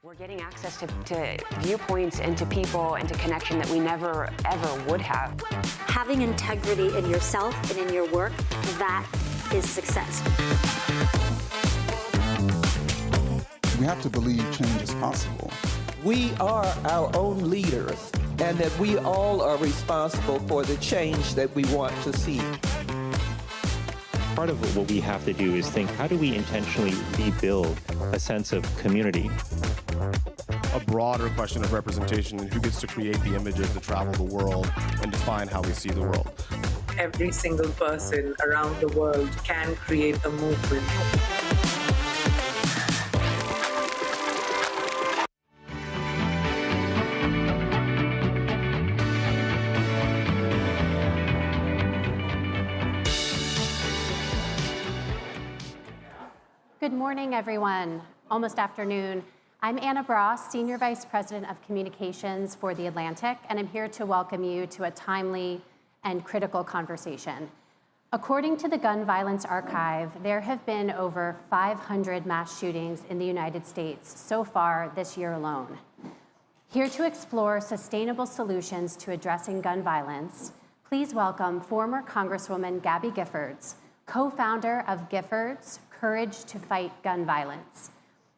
We're getting access to viewpoints and to people and to connection that we never, ever would have. Having integrity in yourself and in your work, that is success. We have to believe change is possible. We are our own leaders, and that we all are responsible for the change that we want to see. Part of what we have to do is think, how do we intentionally rebuild a sense of community? A broader question of representation and who gets to create the images that travel the world and define how we see the world. Every single person around the world can create a movement. Good morning, everyone. Almost afternoon. I'm Anna Bross, Senior Vice President of Communications for The Atlantic, and I'm here to welcome you to a timely and critical conversation. According to the Gun Violence Archive, there have been over 500 mass shootings in the United States so far this year alone. Here to explore sustainable solutions to addressing gun violence, please welcome former Congresswoman Gabby Giffords, co-founder of Giffords, Courage to Fight Gun Violence.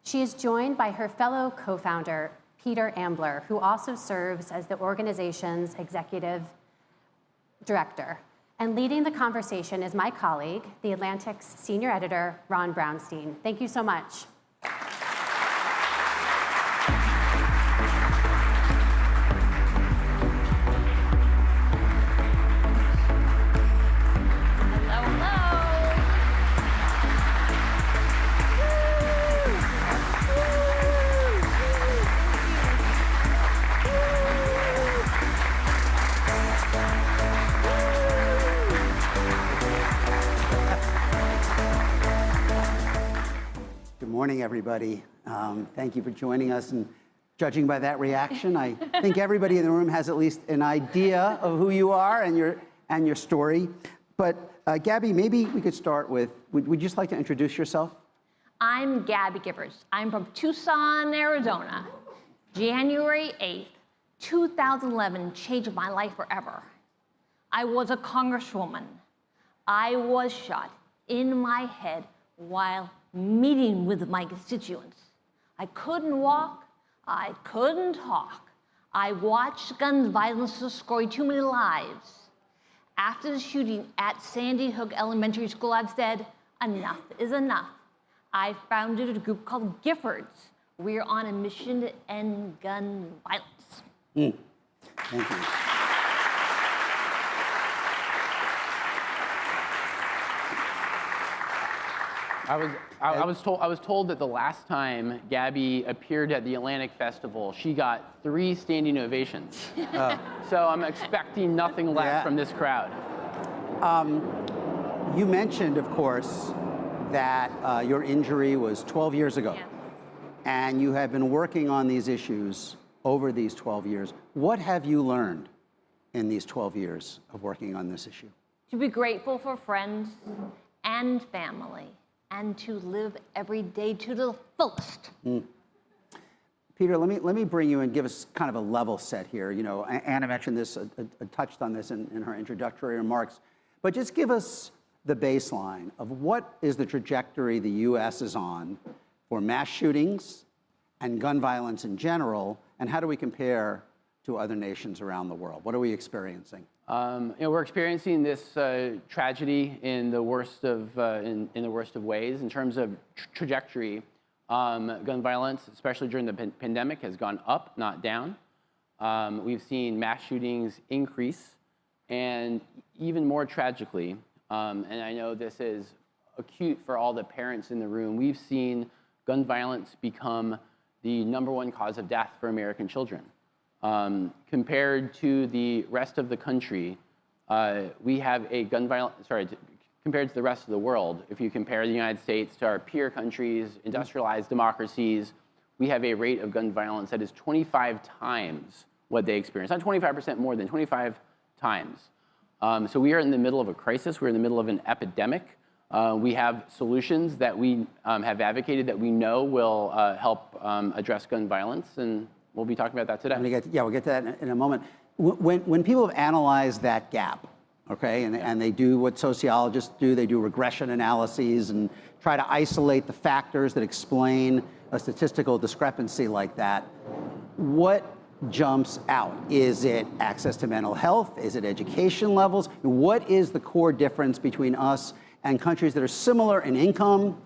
She is joined by her fellow co-founder, Peter Ambler, who also serves as the organization's executive director. And leading the conversation is my colleague, The Atlantic's senior editor, Ron Brownstein. Thank you so much. Good morning, everybody. Thank you for joining us. And judging by that reaction, I think everybody in the room has at least an idea of who you are and your story. But Gabby, maybe we could start with, would you just like to introduce yourself? I'm Gabby Giffords. I'm from Tucson, Arizona. January 8th, 2011 changed my life forever. I was a congresswoman. I was shot in my head while meeting with my constituents. I couldn't walk, I couldn't talk. I watched gun violence destroy too many lives. After the shooting at Sandy Hook Elementary School, I've said, enough is enough. I founded a group called Giffords. We're on a mission to end gun violence. Thank you. I was told that the last time Gabby appeared at the Atlantic Festival, she got 3 standing ovations. So I'm expecting nothing less from this crowd. You mentioned, of course, that your injury was 12 years ago. Yeah. And you have been working on these issues over these 12 years. What have you learned in these 12 years of working on this issue? To be grateful for friends and family, and to live every day to the fullest. Peter, let me bring you and give us kind of a level set here. You know, Anna mentioned this, touched on this in her introductory remarks, but just give us the baseline of what is the trajectory the U.S. is on for mass shootings and gun violence in general, and how do we compare to other nations around the world? What are we experiencing? We're experiencing this tragedy in the worst of ways in terms of trajectory. Gun violence, especially during the pandemic, has gone up, not down. We've seen mass shootings increase, and even more tragically, and I know this is acute for all the parents in the room, we've seen gun violence become the #1 cause of death for American children. Compared to the rest of the country, we have a compared to the rest of the world, if you compare the United States to our peer countries, industrialized democracies, we have a rate of gun violence that is 25 times what they experience. Not 25% more than 25 times. So we are in the middle of a crisis. We're in the middle of an epidemic. We have solutions that we have advocated that we know will help address gun violence, and we'll be talking about that today. We'll get to that in a moment. When people have analyzed that gap, okay, and they do what sociologists do, they do regression analyses and try to isolate the factors that explain a statistical discrepancy like that, what jumps out? Is it access to mental health? Is it education levels? What is the core difference between us and countries that are similar in income,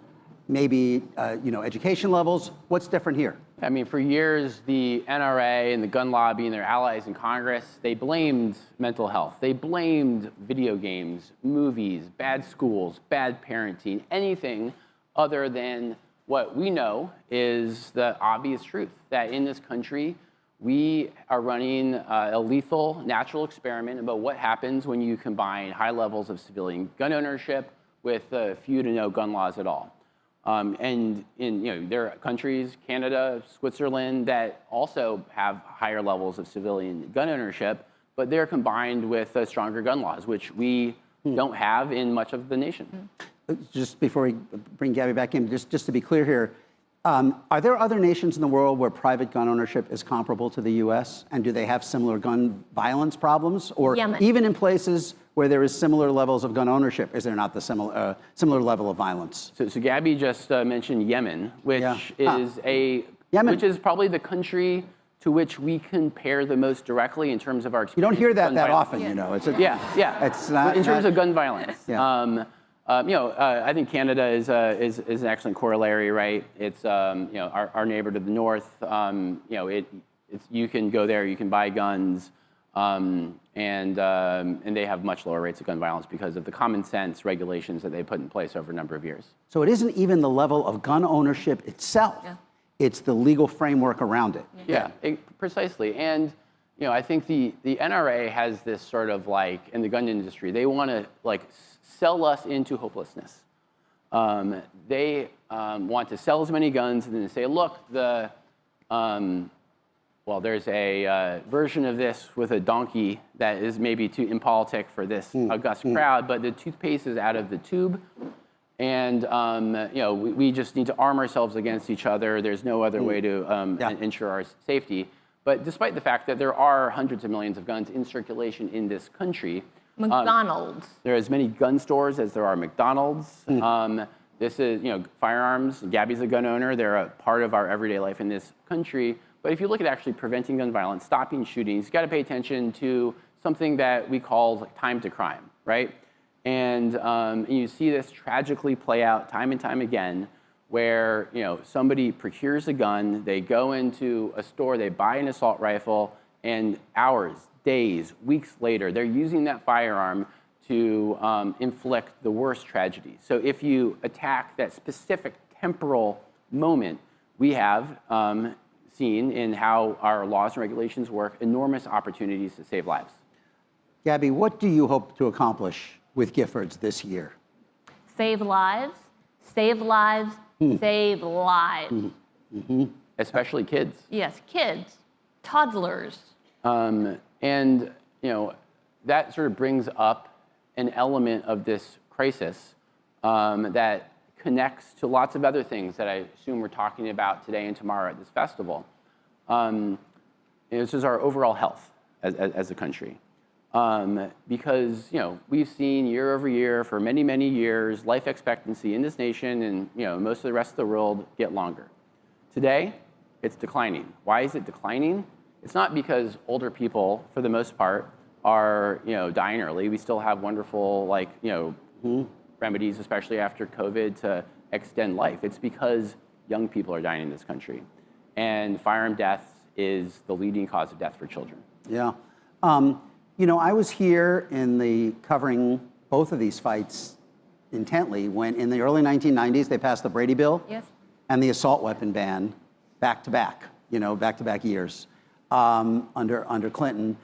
maybe education levels? What's different here? I mean, for years, the NRA and the gun lobby and their allies in Congress, they blamed mental health. They blamed video games, movies, bad schools, bad parenting, anything other than what we know is the obvious truth, that in this country, we are running a lethal natural experiment about what happens when you combine high levels of civilian gun ownership with few to no gun laws at all. And there are countries, Canada, Switzerland, that also have higher levels of civilian gun ownership, but they're combined with stronger gun laws, which we don't have in much of the nation. Just before we bring Gabby back in, just to be clear here, are there other nations in the world where private gun ownership is comparable to the U.S.? And do they have similar gun violence problems? Or Yemen. Even in places where there is similar levels of gun ownership, is there not the similar level of violence? So Gabby just mentioned Yemen, which Yemen. which is probably the country to which we compare the most directly in terms of our experience. You don't hear that violence. often, you know. It's It's not in terms of gun violence. Yeah. I think Canada is an excellent corollary, right? It's our neighbor to the north. You can go there, you can buy guns, and they have much lower rates of gun violence because of the common sense regulations that they put in place over a number of years. So it isn't even the level of gun ownership itself. Yeah. It's the legal framework around it. Yeah, precisely. And I think the NRA has this sort of in the gun industry, they want to sell us into hopelessness. They want to sell as many guns and then say, look, there's a version of this with a donkey that is maybe too impolitic for this august crowd, but the toothpaste is out of the tube. And we just need to arm ourselves against each other. There's no other way to ensure our safety. But despite the fact that there are hundreds of millions of guns in circulation in this country, McDonald's. There are as many gun stores as there are McDonald's. This is, firearms. Gabby's a gun owner. They're a part of our everyday life in this country. But if you look at actually preventing gun violence, stopping shootings, you've got to pay attention to something that we call time to crime, right? And you see this tragically play out time and time again, where somebody procures a gun, they go into a store, they buy an assault rifle, and hours, days, weeks later, they're using that firearm to inflict the worst tragedy. So if you attack that specific temporal moment, we have seen in how our laws and regulations work enormous opportunities to save lives. Gabby, what do you hope to accomplish with Giffords this year? Save lives, save lives, save lives. Especially kids. Yes, kids, toddlers. And that sort of brings up an element of this crisis that connects to lots of other things that I assume we're talking about today and tomorrow at this festival. This is our overall health as a country. Because we've seen year over year for many, many years life expectancy in this nation and most of the rest of the world get longer. Today, it's declining. Why is it declining? It's not because older people, for the most part, are dying early. We still have wonderful remedies, especially after COVID, to extend life. It's because young people are dying in this country, and firearm deaths is the leading cause of death for children. Yeah, I was here covering both of these fights intently when, in the early 1990s, they passed the Brady Bill and the assault weapon ban back to back years. Under Clinton,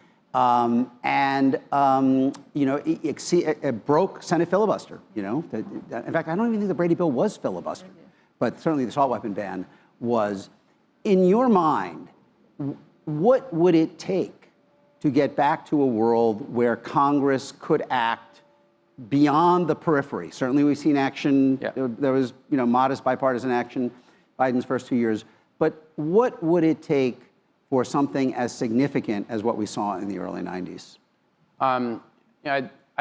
it broke Senate filibuster. In fact, I don't even think the Brady Bill was filibustered, but certainly the assault weapon ban was. In your mind, what would it take to get back to a world where Congress could act beyond the periphery. Certainly we've seen action. Yeah. There was modest bipartisan action Biden's first 2 years. But what would it take for something as significant as what we saw in the early 90s?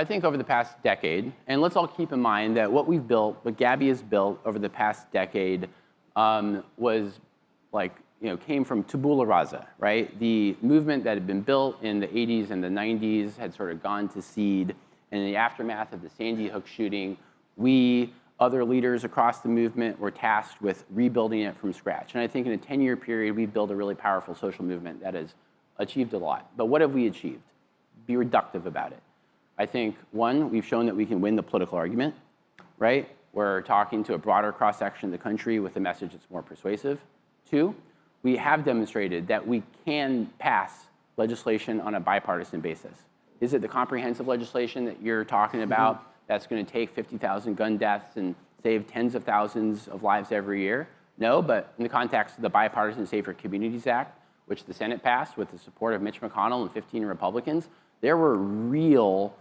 I think over the past decade, and let's all keep in mind that what we've built, what Gabby has built over the past decade was came from tabula rasa, right? The movement that had been built in the 80s and the 90s had sort of gone to seed. And in the aftermath of the Sandy Hook shooting, we, other leaders across the movement, were tasked with rebuilding it from scratch. And I think in a 10-year period, we've built a really powerful social movement that has achieved a lot. But what have we achieved? Be reductive about it. I think, one, we've shown that we can win the political argument, right? We're talking to a broader cross-section of the country with a message that's more persuasive. Two, we have demonstrated that we can pass legislation on a bipartisan basis. Is it the comprehensive legislation that you're talking about that's going to take 50,000 gun deaths and save tens of thousands of lives every year? No, but in the context of the Bipartisan Safer Communities Act, which the Senate passed with the support of Mitch McConnell and 15 Republicans, there were real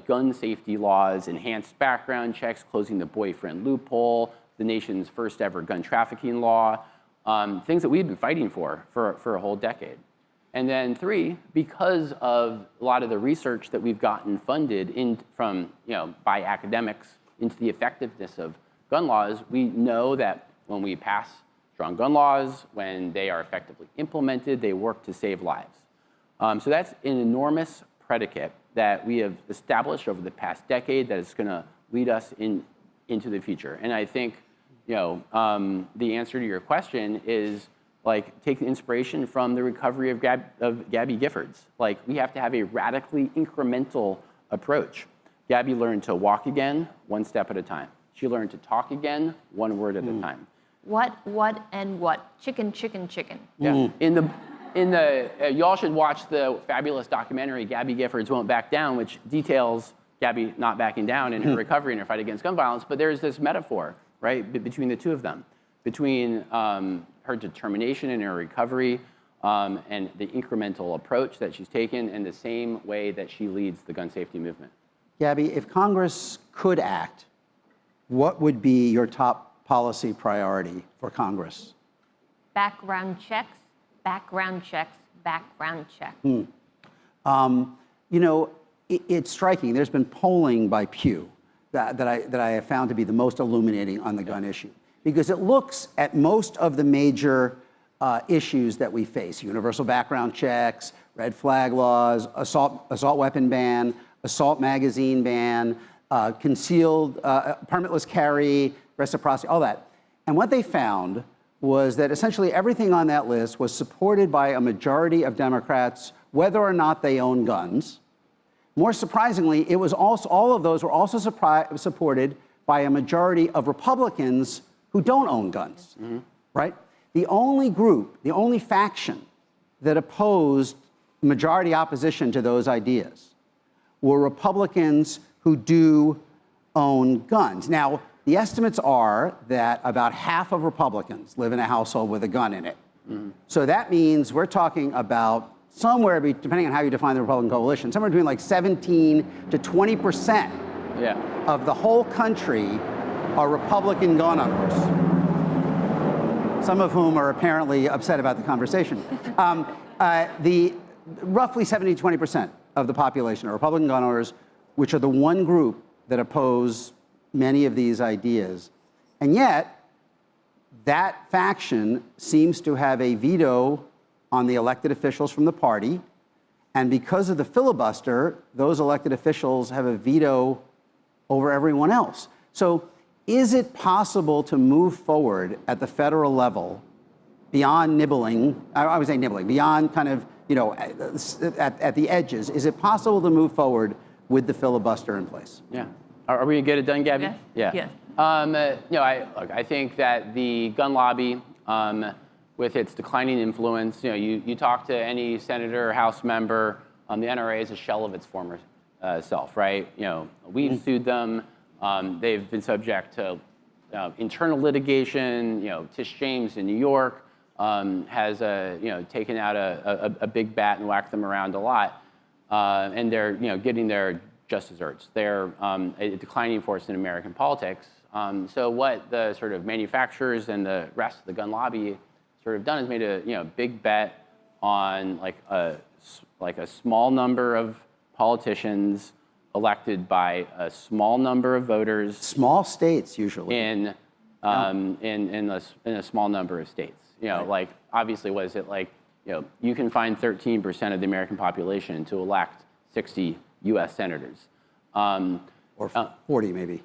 gun safety laws, enhanced background checks, closing the boyfriend loophole, the nation's first ever gun trafficking law, things that we've been fighting for a whole decade. And then three, because of a lot of the research that we've gotten funded by academics into the effectiveness of gun laws, we know that when we pass strong gun laws, when they are effectively implemented, they work to save lives. So that's an enormous predicate that we have established over the past decade that is going to lead us into the future. And I think the answer to your question is take inspiration from the recovery of Gabby Giffords. We have to have a radically incremental approach. Gabby learned to walk again, one step at a time. She learned to talk again, one word at a time. What, and what? Chicken, chicken, chicken. Yeah. You all should watch the fabulous documentary, Gabby Giffords Won't Back Down, which details Gabby not backing down in her recovery and her fight against gun violence. But there's this metaphor, right, between the two of them, between her determination in her recovery and the incremental approach that she's taken and the same way that she leads the gun safety movement. Gabby, if Congress could act, what would be your top policy priority for Congress? Background checks, background checks, background checks. It's striking. There's been polling by Pew that I have found to be the most illuminating on the gun issue, because it looks at most of the major issues that we face: universal background checks, red flag laws, assault weapon ban, assault magazine ban, concealed, permitless carry, reciprocity, all that. And what they found was that essentially everything on that list was supported by a majority of Democrats, whether or not they own guns. More surprisingly, it was also, all of those were also supported by a majority of Republicans who don't own guns, right? The only group, the only faction that opposed majority opposition to those ideas were Republicans who do own guns. Now, the estimates are that about half of Republicans live in a household with a gun in it. So that means we're talking about somewhere, depending on how you define the Republican coalition, somewhere between 17 to 20% of the whole country are Republican gun owners, some of whom are apparently upset about the conversation. Roughly 70 to 20% of the population are Republican gun owners, which are the one group that oppose many of these ideas. And yet, that faction seems to have a veto on the elected officials from the party. And because of the filibuster, those elected officials have a veto over everyone else. So is it possible to move forward at the federal level beyond nibbling, I would say nibbling, beyond kind of, at the edges? Is it possible to move forward with the filibuster in place? Yeah. Are we going to get it done, Gabby? Yes. Yes. I think that the gun lobby, with its declining influence, you talk to any senator or House member, the NRA is a shell of its former self, right? We've sued them. They've been subject to internal litigation. Tish James in New York has taken out a big bat and whacked them around a lot. And they're getting their just desserts. They're a declining force in American politics. So what the sort of manufacturers and the rest of the gun lobby sort of done is made a big bet on like a small number of politicians elected by a small number of voters. Small states usually. In a small number of states. Like obviously, what is it like? You can find 13% of the American population to elect 60 U.S. senators. Or 40 maybe.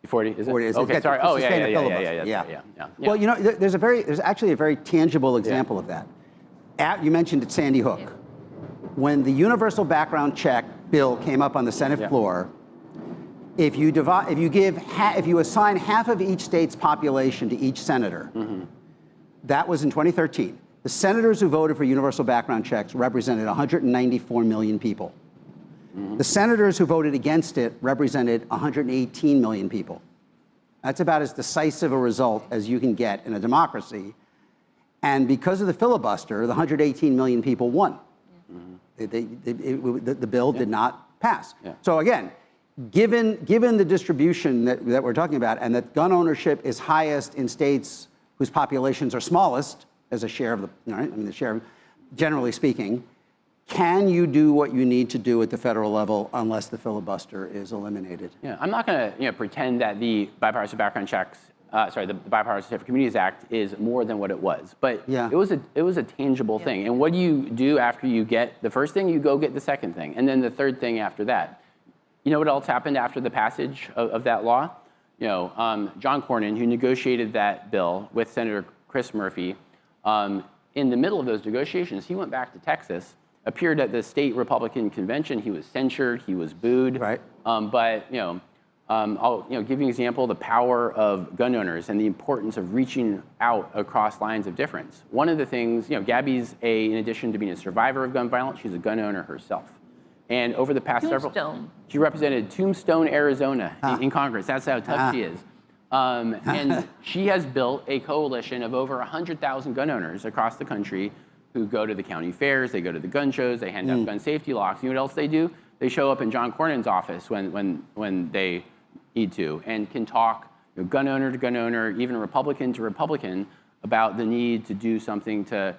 40 is it? 40 is okay, it? sorry. Oh Yeah. Yeah. Well, there's actually a very tangible example of that. You mentioned it, Sandy Hook. Yeah. When the universal background check bill came up on the Senate floor, if you assign half of each state's population to each senator, that was in 2013. The senators who voted for universal background checks represented 194 million people. The senators who voted against it represented 118 million people. That's about as decisive a result as you can get in a democracy. And because of the filibuster, the 118 million people won. The bill did not pass. So again, given the distribution that we're talking about, and that gun ownership is highest in states whose populations are smallest as a share of the share, generally speaking, can you do what you need to do at the federal level unless the filibuster is eliminated? Yeah, I'm not going to pretend that the bipartisan background checks, the Bipartisan Safer Communities Act is more than what it was, but it was a tangible thing. And what do you do after you get the first thing? You go get the second thing, and then the third thing after that. You know what else happened after the passage of that law? John Cornyn, who negotiated that bill with Senator Chris Murphy, in the middle of those negotiations, he went back to Texas, appeared at the state Republican convention. He was censured, he was booed. Right. But I'll give you an example: the power of gun owners and the importance of reaching out across lines of difference. One of the things, Gabby's in addition to being a survivor of gun violence, she's a gun owner herself. And over the past she represented Tombstone, Arizona in Congress. That's how tough she is. And she has built a coalition of over 100,000 gun owners across the country who go to the county fairs, they go to the gun shows, they hand out gun safety locks. You know what else they do? They show up in John Cornyn's office when they need to, and can talk gun owner to gun owner, even Republican to Republican, about the need to do something to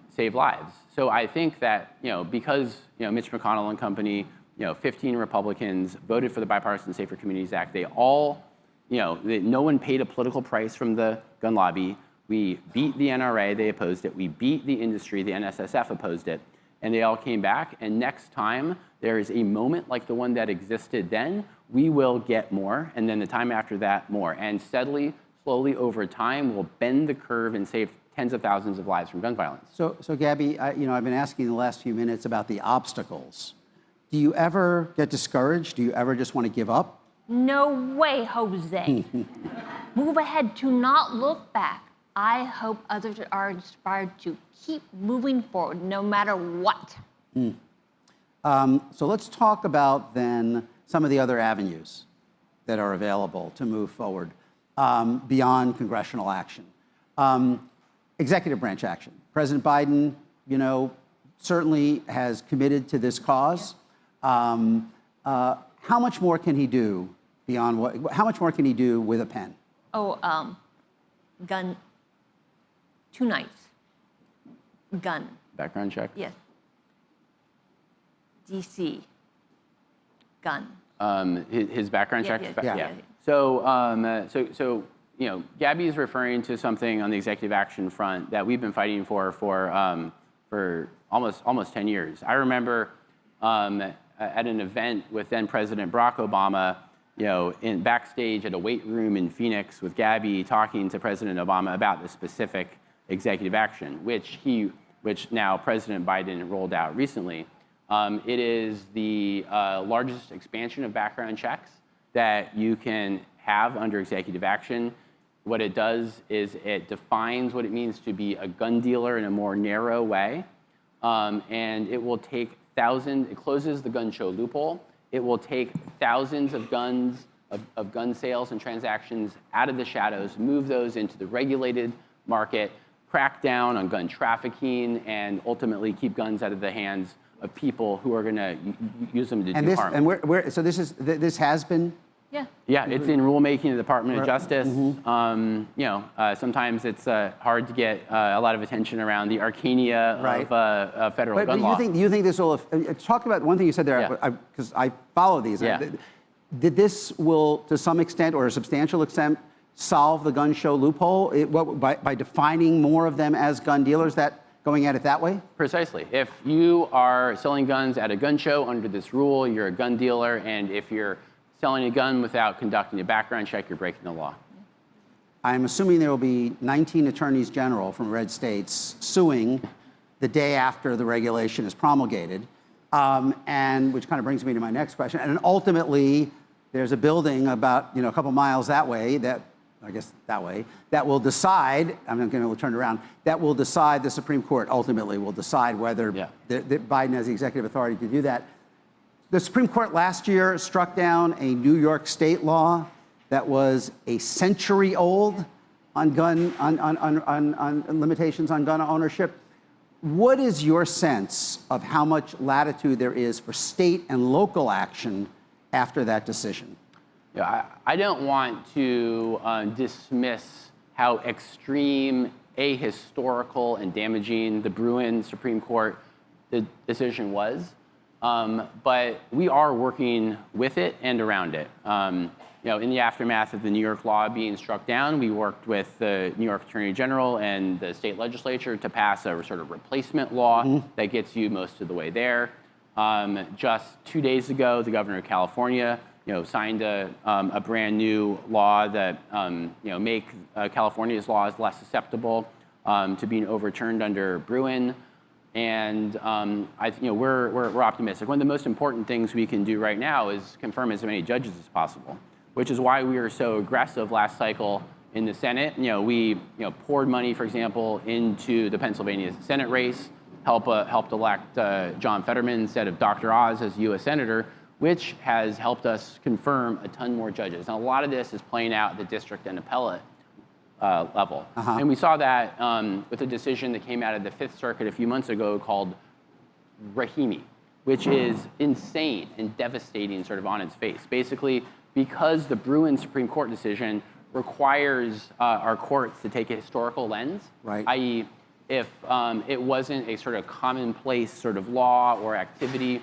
save lives. So I think that because Mitch McConnell and company, 15 Republicans voted for the Bipartisan Safer Communities Act. They all, no one paid a political price from the gun lobby. We beat the NRA, they opposed it. We beat the industry, the NSSF opposed it. And they all came back. And next time there is a moment like the one that existed then, we will get more. And then the time after that, more. And steadily, slowly over time, we'll bend the curve and save tens of thousands of lives from gun violence. So Gabby, I've been asking the last few minutes about the obstacles. Do you ever get discouraged? Do you ever just want to give up? No way, Jose. Move ahead, do not look back. I hope others are inspired to keep moving forward, no matter what. So let's talk about then some of the other avenues that are available to move forward beyond congressional action. Executive branch action. President Biden, certainly has committed to this cause. How much more can he do beyond how much more can he do with a pen? Gun, 2 nights. Gun. Background check? Yes. DC. Gun. His background check? Yeah. So Gabby is referring to something on the executive action front that we've been fighting for almost 10 years. I remember at an event with then President Barack Obama, in backstage at a weight room in Phoenix with Gabby talking to President Obama about the specific executive action, which now President Biden rolled out recently. It is the largest expansion of background checks that you can have under executive action. What it does is it defines what it means to be a gun dealer in a more narrow way, and it will take it closes the gun show loophole. It will take thousands of guns, of gun sales and transactions out of the shadows, move those into the regulated market, crack down on gun trafficking, and ultimately keep guns out of the hands of people who are going to use them to And do this, harm. and so this has been. Yeah. Yeah, it's in rulemaking in the Department of Justice. Mm-hmm. Sometimes it's hard to get a lot of attention around the arcania of federal gun law. Do you think this will talk about one thing you said there? Because I follow these. Yeah. Did this will, to some extent or a substantial extent, solve the gun show loophole by defining more of them as gun dealers? That going at it that way? Precisely. If you are selling guns at a gun show under this rule, you're a gun dealer, and if you're selling a gun without conducting a background check, you're breaking the law. I'm assuming there will be 19 attorneys general from red states suing the day after the regulation is promulgated, and which kind of brings me to my next question. And ultimately, there's a building about a couple miles that way that will decide. I'm going to turn it around. That will decide. The Supreme Court ultimately will decide whether that Biden has the executive authority to do that. The Supreme Court last year struck down a New York state law that was a century old on limitations on gun ownership. What is your sense of how much latitude there is for state and local action after that decision? Yeah, I don't want to dismiss how extreme, ahistorical, and damaging the Bruin Supreme Court decision was. But we are working with it and around it. In the aftermath of the New York law being struck down, we worked with the New York Attorney General and the state legislature to pass a sort of replacement law that gets you most of the way there. Just 2 days ago, the governor of California, signed a brand new law that make California's laws less susceptible to being overturned under Bruin. And we're optimistic. One of the most important things we can do right now is confirm as many judges as possible, which is why we were so aggressive last cycle in the Senate. We poured money, for example, into the Pennsylvania Senate race, helped elect John Fetterman instead of Dr. Oz as U.S. Senator, which has helped us confirm a ton more judges. And a lot of this is playing out at the district and appellate level. And we saw that with a decision that came out of the Fifth Circuit a few months ago called Rahimi, which is insane and devastating sort of on its face. Basically, because the Bruin Supreme Court decision requires our courts to take a historical lens, i.e. if it wasn't a sort of commonplace sort of law or activity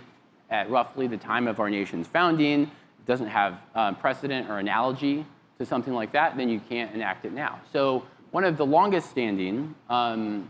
at roughly the time of our nation's founding, it doesn't have precedent or analogy to something like that, then you can't enact it now. So one of the longest standing types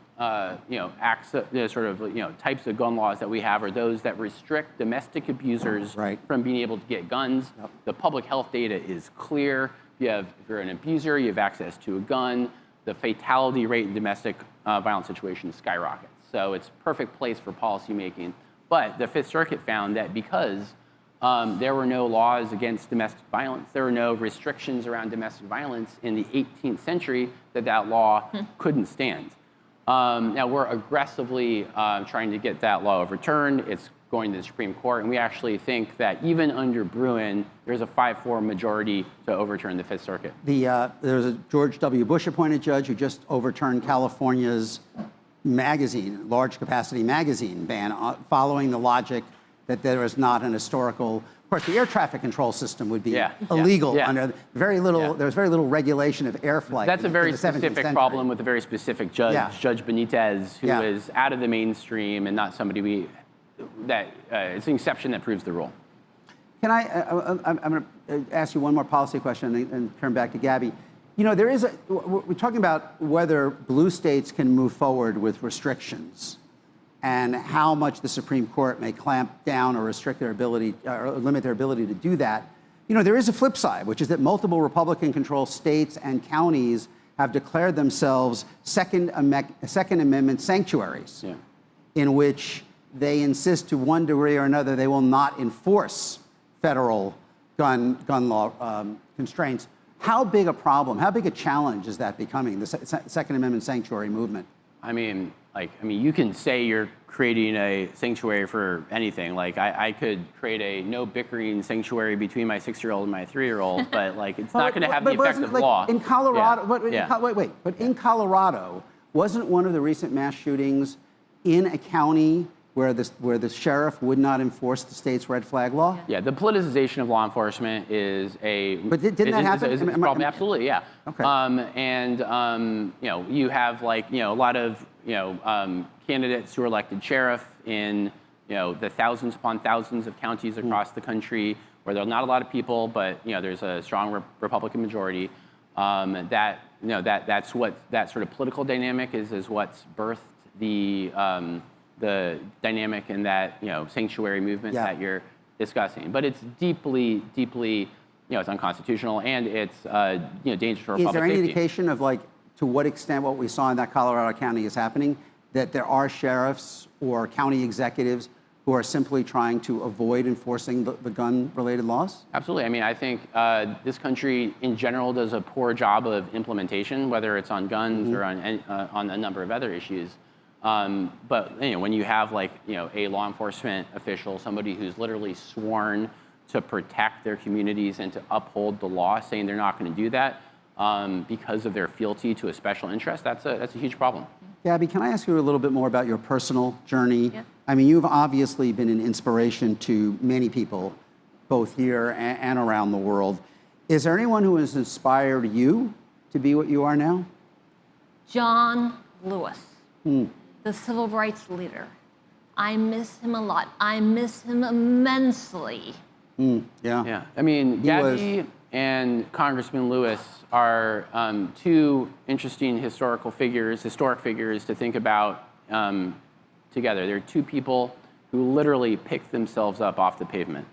of gun laws that we have are those that restrict domestic abusers from being able to get guns. The public health data is clear. If you're an abuser, you have access to a gun. The fatality rate in domestic violence situations skyrockets. So it's a perfect place for policymaking. But the Fifth Circuit found that because there were no laws against domestic violence, there were no restrictions around domestic violence in the 18th century, that law couldn't stand. Now we're aggressively trying to get that law overturned. It's going to the Supreme Court, and we actually think that even under Bruin, there's a 5-4 majority to overturn the Fifth Circuit. There's a George W. Bush appointed judge who just overturned California's large capacity magazine ban, following the logic that there is not an historical. Of course, the air traffic control system would be illegal under very little. There's very little regulation of air flight. That's a very specific problem with a very specific judge, Judge Benitez, who is out of the mainstream and not somebody it's an exception that proves the rule. Can I'm going to ask you one more policy question and turn back to Gabby. We're talking about whether blue states can move forward with restrictions and how much the Supreme Court may clamp down or restrict their ability or limit their ability to do that. There is a flip side, which is that multiple Republican-controlled states and counties have declared themselves Second Amendment sanctuaries, in which they insist to one degree or another they will not enforce federal gun law constraints. How big a problem, how big a challenge is that becoming, the Second Amendment sanctuary movement? I mean, you can say you're creating a sanctuary for anything. I could create a no bickering sanctuary between my 6-year-old and my 3-year-old, but it's not going to have the effect of law. In Colorado, but in Colorado, wasn't one of the recent mass shootings in a county where the sheriff would not enforce the state's red flag law? Yeah, the politicization of law enforcement is a. But didn't that happen? Is a problem. Absolutely, yeah. Okay. You have a lot of candidates who are elected sheriff in the thousands upon thousands of counties across the country where there are not a lot of people, but there's a strong Republican majority. That's what that sort of political dynamic is what's birthed the dynamic in that sanctuary movement that you're discussing. But it's deeply, it's unconstitutional and it's dangerous for public safety. Is there any indication of to what extent what we saw in that Colorado County is happening? That there are sheriffs or county executives who are simply trying to avoid enforcing the gun-related laws? Absolutely. I mean, I think this country in general does a poor job of implementation, whether it's on guns or on a number of other issues. But when you have a law enforcement official, somebody who's literally sworn to protect their communities and to uphold the law, saying they're not going to do that because of their fealty to a special interest, that's a huge problem. Gabby, can I ask you a little bit more about your personal journey? Yeah. I mean, you've obviously been an inspiration to many people, both here and around the world. Is there anyone who has inspired you to be what you are now? John Lewis, the civil rights leader. I miss him a lot. I miss him immensely. Yeah. I mean, Gabby and Congressman Lewis are two interesting historic figures to think about together. They're two people who literally picked themselves up off the pavement.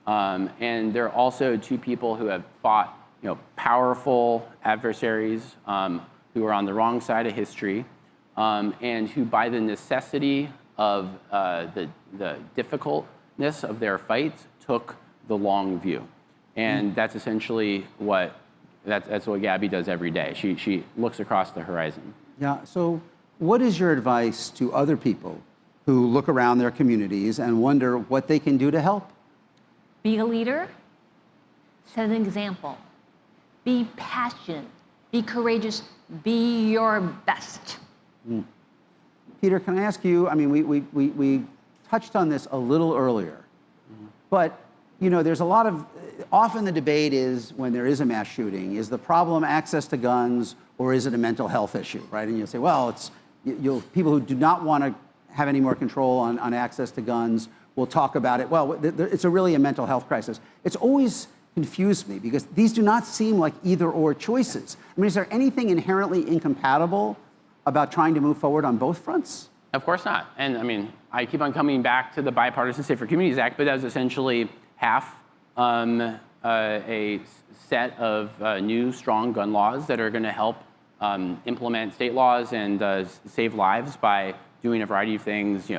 And they're also two people who have fought powerful adversaries who are on the wrong side of history, and who, by the necessity of the difficultness of their fights, took the long view. And that's essentially what Gabby does every day. She looks across the horizon. Yeah. So, what is your advice to other people who look around their communities and wonder what they can do to help? Be a leader. Set an example. Be passionate. Be courageous. Be your best. Peter, can I ask you? I mean, we touched on this a little earlier, but there's a lot of. Often the debate is, when there is a mass shooting, is the problem access to guns or is it a mental health issue, right? And you'll say, well, it's people who do not want to have any more control on access to guns will talk about it. Well, it's really a mental health crisis. It's always confused me because these do not seem like either or choices. I mean, is there anything inherently incompatible about trying to move forward on both fronts? Of course not. And I mean, I keep on coming back to the Bipartisan Safer Communities Act, but that was essentially half a set of new, strong gun laws that are going to help implement state laws and save lives by doing a variety of things.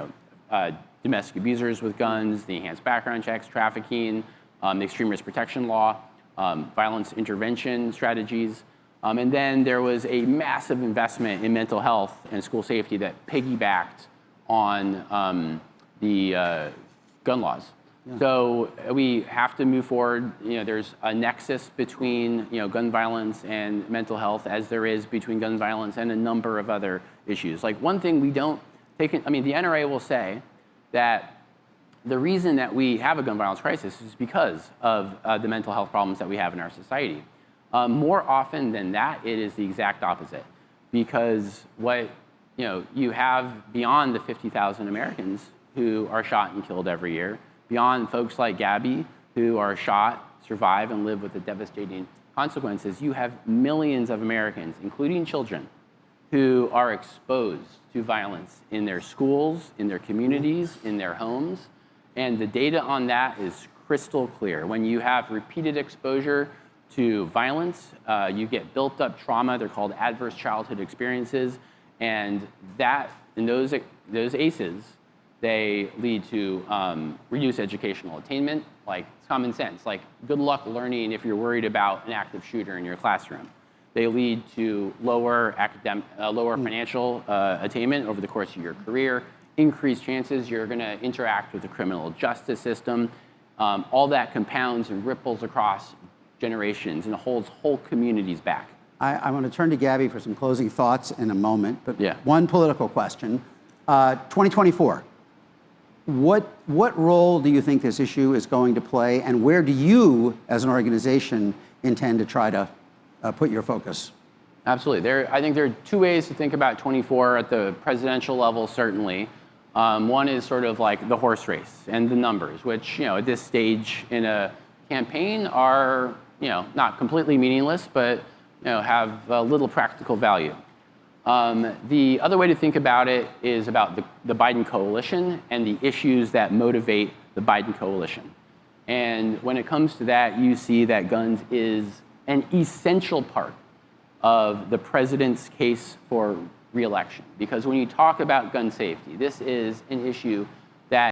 Domestic abusers with guns, the enhanced background checks, trafficking, the extreme risk protection law, violence intervention strategies. And then there was a massive investment in mental health and school safety that piggybacked on the gun laws. Yeah. So we have to move forward. There's a nexus between gun violence and mental health, as there is between gun violence and a number of other issues. Like, one thing we don't take in, the NRA will say that the reason that we have a gun violence crisis is because of the mental health problems that we have in our society. More often than that, it is the exact opposite, because what you have beyond the 50,000 Americans who are shot and killed every year, beyond folks like Gabby who are shot, survive, and live with the devastating consequences, you have millions of Americans, including children, who are exposed to violence in their schools, in their communities, in their homes. And the data on that is crystal clear. When you have repeated exposure to violence, you get built up trauma. They're called adverse childhood experiences. And those ACEs, they lead to reduced educational attainment, like common sense, like good luck learning if you're worried about an active shooter in your classroom. They lead to lower financial attainment over the course of your career, increased chances you're going to interact with the criminal justice system. All that compounds and ripples across generations and holds whole communities back. I want to turn to Gabby for some closing thoughts in a moment, but yeah. One political question. 2024. What role do you think this issue is going to play, and where do you, as an organization, intend to try to put your focus? Absolutely. I think there are two ways to think about 24 at the presidential level, certainly. One is sort of like the horse race and the numbers, which, at this stage in a campaign are, not completely meaningless, but, have little practical value. The other way to think about it is about the Biden coalition and the issues that motivate the Biden coalition. And when it comes to that, you see that guns is an essential part of the president's case for re-election. Because when you talk about gun safety, this is an issue